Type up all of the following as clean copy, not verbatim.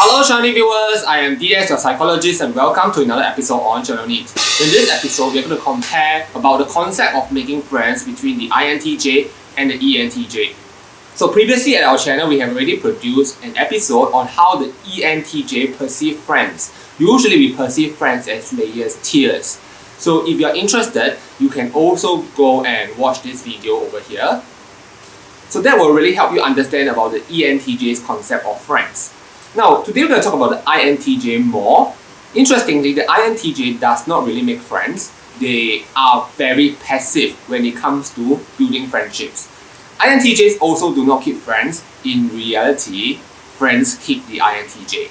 Hello Journey viewers, I am DS, your psychologist, and welcome to another episode on Journal NITT. In this episode, we are going to compare about the concept of making friends between the INTJ and the ENTJ. So previously at our channel, we have already produced an episode on how the ENTJ perceive friends. Usually we perceive friends as layers, tiers. So if you are interested, you can also go and watch this video over here. So that will really help you understand about the ENTJ's concept of friends. Now, today we're going to talk about the INTJ more. Interestingly, the INTJ does not really make friends. They are very passive when it comes to building friendships. INTJs also do not keep friends. In reality, friends keep the INTJ.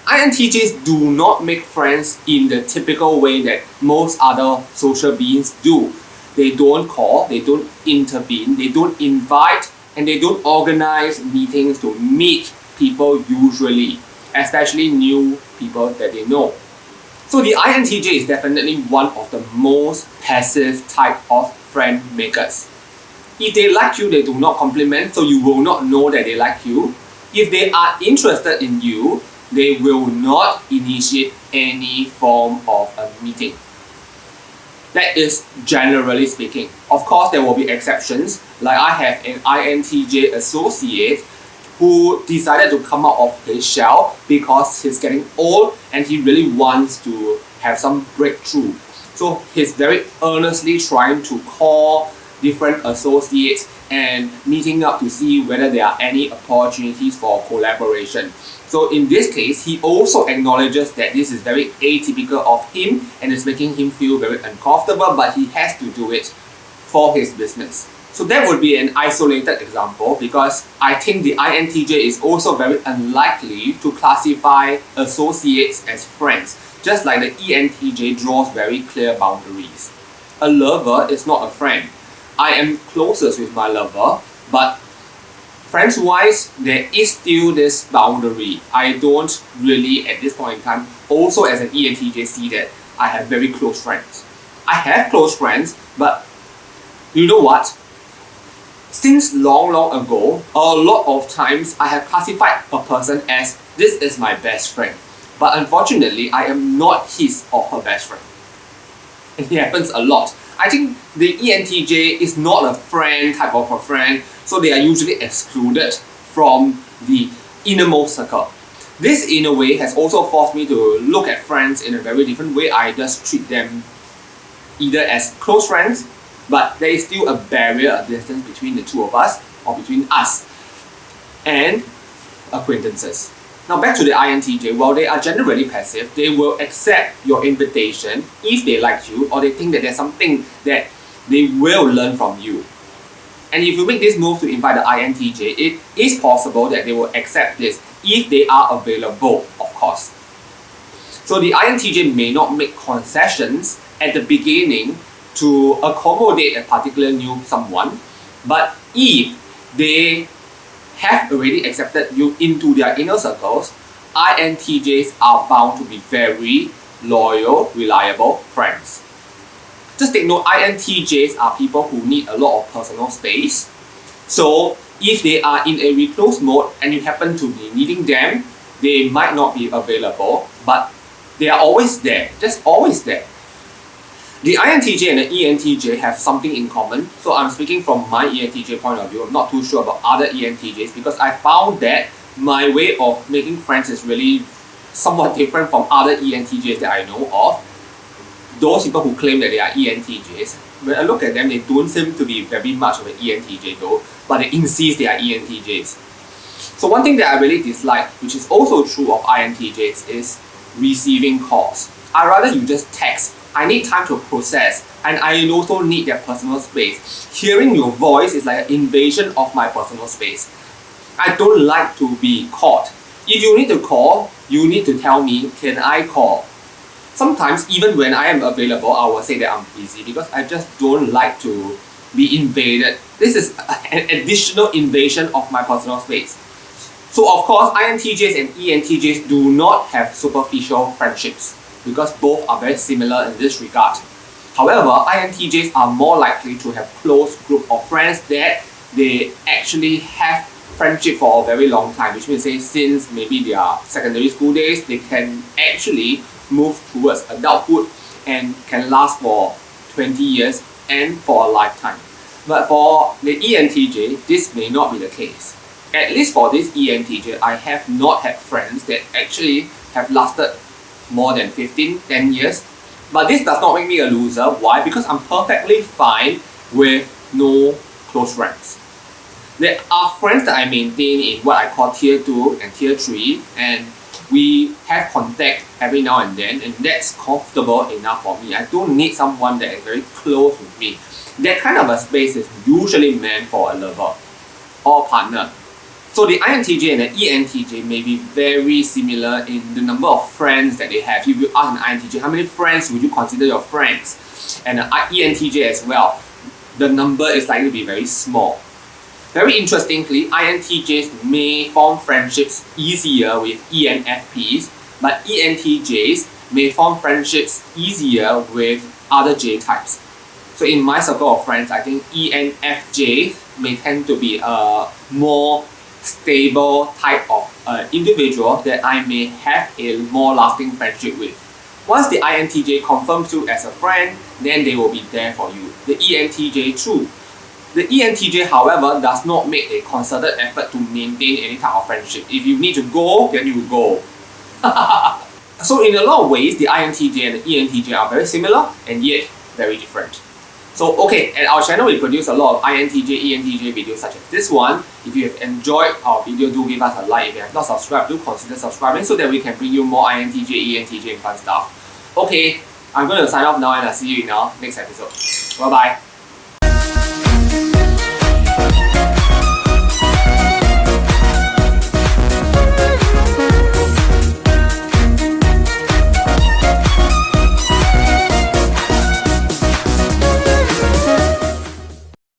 INTJs do not make friends in the typical way that most other social beings do. They don't call, they don't intervene, they don't invite, and they don't organize meetings to meet people usually, especially new people that they know. So the INTJ is definitely one of the most passive type of friend makers. If they like you, they do not compliment, so you will not know that they like you. If they are interested in you, they will not initiate any form of a meeting. That is generally speaking. Of course, there will be exceptions. Like I have an INTJ associate who decided to come out of his shell because he's getting old and he really wants to have some breakthrough. So he's very earnestly trying to call different associates and meeting up to see whether there are any opportunities for collaboration. So in this case, he also acknowledges that this is very atypical of him and is making him feel very uncomfortable, but he has to do it for his business. So that would be an isolated example because I think the INTJ is also very unlikely to classify associates as friends, just like the ENTJ draws very clear boundaries. A lover is not a friend. I am closest with my lover, but friends-wise, there is still this boundary. I don't really, at this point in time, also as an ENTJ, see that I have very close friends. I have close friends, but you know what? Since long ago, a lot of times I have classified a person as this is my best friend. But unfortunately, I am not his or her best friend. And it happens a lot. I think the ENTJ is not a friend type of a friend, so they are usually excluded from the innermost circle. This in a way has also forced me to look at friends in a very different way. I just treat them either as close friends, but there is still a barrier, a distance between the two of us, or between us and acquaintances. Now back to the INTJ, while they are generally passive, they will accept your invitation if they like you or they think that there's something that they will learn from you. And if you make this move to invite the INTJ, it is possible that they will accept this if they are available, of course. So the INTJ may not make concessions at the beginning to accommodate a particular new someone, but if they have already accepted you into their inner circles, INTJs are bound to be very loyal, reliable friends. Just take note, INTJs are people who need a lot of personal space. So if they are in a recluse mode and you happen to be needing them, they might not be available, but they are always there, just always there. The INTJ and the ENTJ have something in common. So I'm speaking from my ENTJ point of view. I'm not too sure about other ENTJs because I found that my way of making friends is really somewhat different from other ENTJs that I know of. Those people who claim that they are ENTJs, when I look at them, they don't seem to be very much of an ENTJ though, but they insist they are ENTJs. So one thing that I really dislike, which is also true of INTJs, is receiving calls. I'd rather you just text. I need time to process, and I also need their personal space. Hearing your voice is like an invasion of my personal space. I don't like to be called. If you need to call, you need to tell me, can I call? Sometimes, even when I am available, I will say that I'm busy because I just don't like to be invaded. This is an additional invasion of my personal space. So of course, INTJs and ENTJs do not have superficial friendships, because both are very similar in this regard. However, INTJs are more likely to have close group of friends that they actually have friendship for a very long time, which means say since maybe their secondary school days, they can actually move towards adulthood and can last for 20 years and for a lifetime. But for the ENTJ, this may not be the case. At least for this ENTJ, I have not had friends that actually have lasted more than 10 years. But this does not make me a loser. Why? Because I'm perfectly fine with no close friends. There are friends that I maintain in what I call tier 2 and tier 3, and we have contact every now and then, and that's comfortable enough for me. I don't need someone that is very close with me. That kind of a space is usually meant for a lover or partner. So the INTJ and the ENTJ may be very similar in the number of friends that they have. If you ask an INTJ, how many friends would you consider your friends? And an ENTJ as well, the number is likely to be very small. Very interestingly, INTJs may form friendships easier with ENFPs, but ENTJs may form friendships easier with other J types. So in my circle of friends, I think ENFJs may tend to be a more stable type of individual that I may have a more lasting friendship with. Once the INTJ confirms you as a friend, then they will be there for you. The ENTJ too. The ENTJ, however, does not make a concerted effort to maintain any type of friendship. If you need to go, then you go. So in a lot of ways, the INTJ and the ENTJ are very similar and yet very different. So okay, at our channel we produce a lot of INTJ, ENTJ videos such as this one. If you have enjoyed our video, do give us a like. If you have not subscribed, do consider subscribing so that we can bring you more INTJ, ENTJ and fun stuff. Okay, I'm going to sign off now and I'll see you in our next episode. Bye bye.